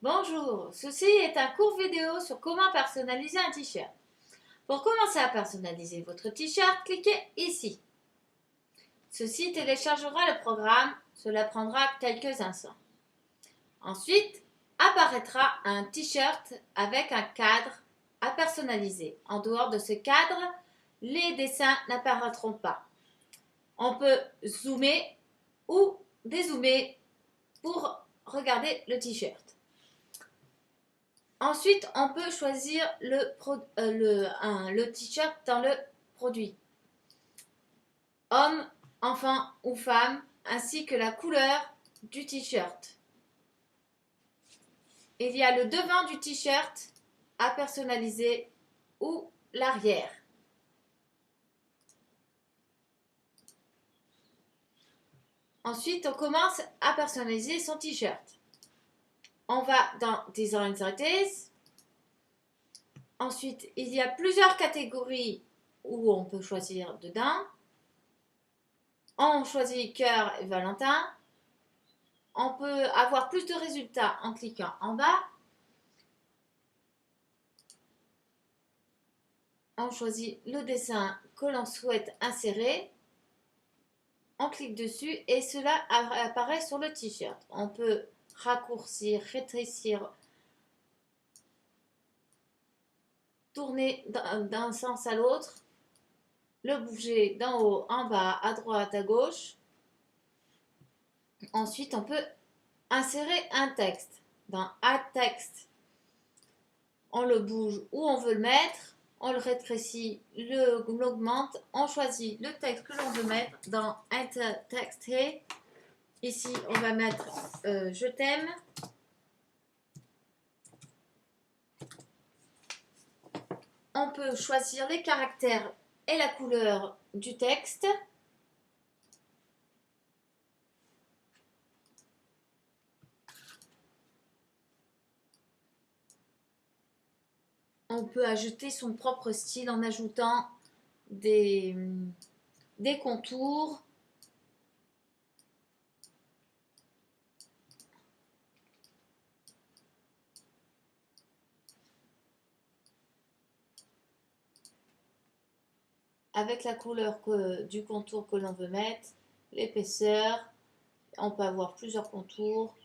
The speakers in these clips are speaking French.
Bonjour, ceci est un court vidéo sur comment personnaliser un t-shirt. Pour commencer à personnaliser votre t-shirt, cliquez ici. Ceci téléchargera le programme, cela prendra quelques instants. Ensuite, apparaîtra un t-shirt avec un cadre à personnaliser. En dehors de ce cadre, les dessins n'apparaîtront pas. On peut zoomer ou dézoomer pour regarder le t-shirt. Ensuite, on peut choisir le t-shirt dans le produit. Homme, enfant ou femme, ainsi que la couleur du t-shirt. Il y a le devant du t-shirt à personnaliser ou l'arrière. Ensuite, on commence à personnaliser son t-shirt. On va dans Design Settings. Ensuite, il y a plusieurs catégories où on peut choisir dedans. On choisit cœur et Valentin. On peut avoir plus de résultats en cliquant en bas. On choisit le dessin que l'on souhaite insérer. On clique dessus et cela apparaît sur le t-shirt. On peut raccourcir, rétrécir, tourner d'un sens à l'autre, le bouger d'en haut, en bas, à droite, à gauche. Ensuite, on peut insérer un texte. Dans Add Text, on le bouge où on veut le mettre, on le rétrécit, l'augmente, on choisit le texte que l'on veut mettre dans Enter Text Here. Ici, on va mettre Je t'aime. On peut choisir les caractères et la couleur du texte. On peut ajouter son propre style en ajoutant des contours. Avec la couleur du contour que l'on veut mettre, l'épaisseur, on peut avoir plusieurs contours.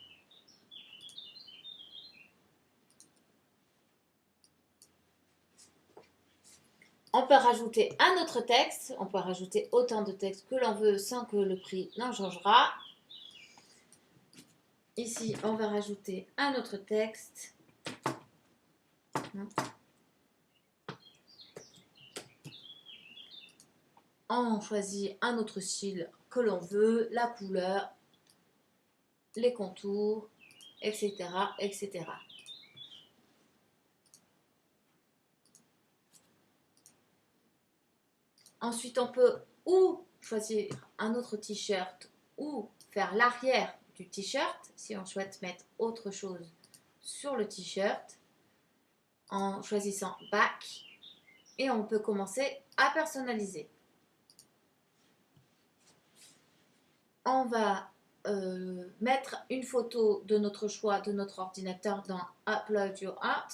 On peut rajouter un autre texte, on peut rajouter autant de texte que l'on veut sans que le prix n'en changera. Ici, on va rajouter un autre texte. On choisit un autre style que l'on veut, la couleur, les contours, etc., etc. Ensuite, on peut ou choisir un autre t-shirt ou faire l'arrière du t-shirt si on souhaite mettre autre chose sur le t-shirt en choisissant Back et on peut commencer à personnaliser. On va mettre une photo de notre choix de notre ordinateur dans Upload Your Art.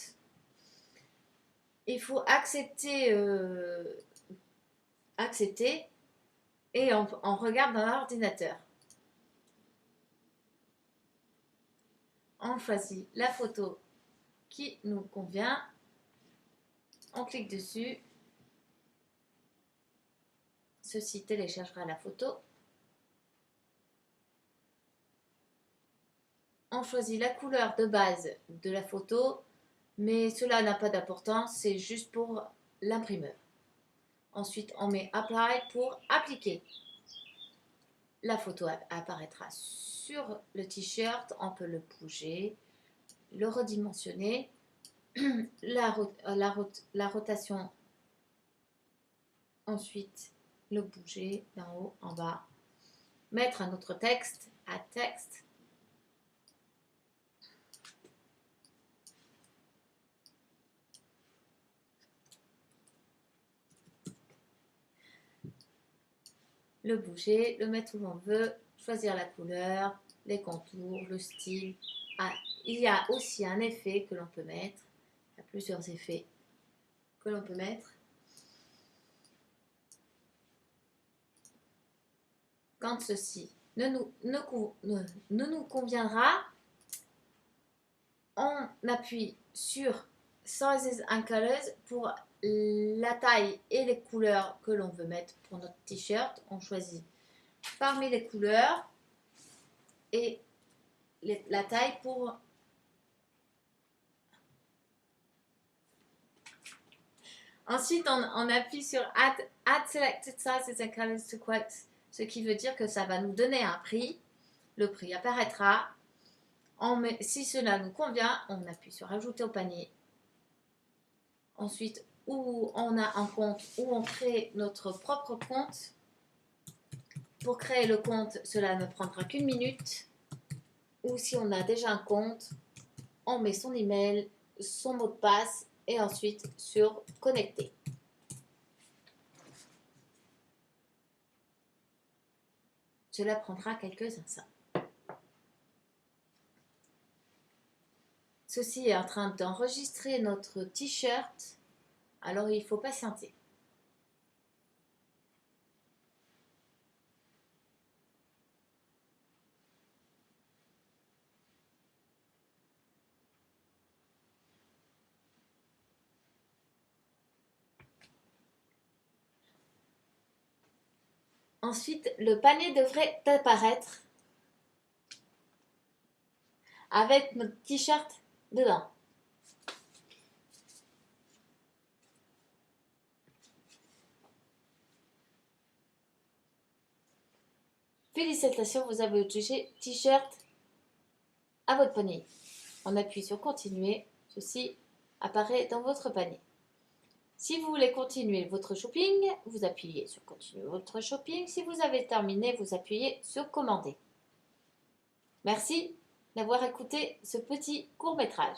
Il faut accepter et on regarde dans l'ordinateur. On choisit la photo qui nous convient. On clique dessus. Ceci téléchargera la photo. On choisit la couleur de base de la photo, mais cela n'a pas d'importance, c'est juste pour l'imprimeur. Ensuite, on met Apply pour appliquer. La photo apparaîtra sur le t-shirt, on peut le bouger, le redimensionner, la rotation, ensuite le bouger d'en haut en bas, mettre un autre texte, Add Text. Le bouger, le mettre où l'on veut, choisir la couleur, les contours, le style, il y a aussi un effet que l'on peut mettre. Il y a plusieurs effets que l'on peut mettre. Quand ceci ne nous conviendra, on appuie sur Sizes and Colors pour la taille et les couleurs que l'on veut mettre pour notre t-shirt. On choisit parmi les couleurs et la taille pour... Ensuite, on appuie sur Add Selected Sizes and Colors to Quotes, ce qui veut dire que ça va nous donner un prix. Le prix apparaîtra. Si cela nous convient, on appuie sur Ajouter au panier. Ensuite, où on a un compte, où on crée notre propre compte. Pour créer le compte, cela ne prendra qu'une minute. Ou si on a déjà un compte, on met son email, son mot de passe et ensuite sur Connecter. Cela prendra quelques instants. Ceci est en train d'enregistrer notre t-shirt, alors il faut patienter. Ensuite, le panier devrait apparaître avec notre t-shirt dedans. Félicitations, vous avez votre t-shirt à votre panier. On appuie sur continuer, ceci apparaît dans votre panier. Si vous voulez continuer votre shopping, vous appuyez sur continuer votre shopping. Si vous avez terminé, vous appuyez sur commander. Merci d'avoir écouté ce petit court-métrage.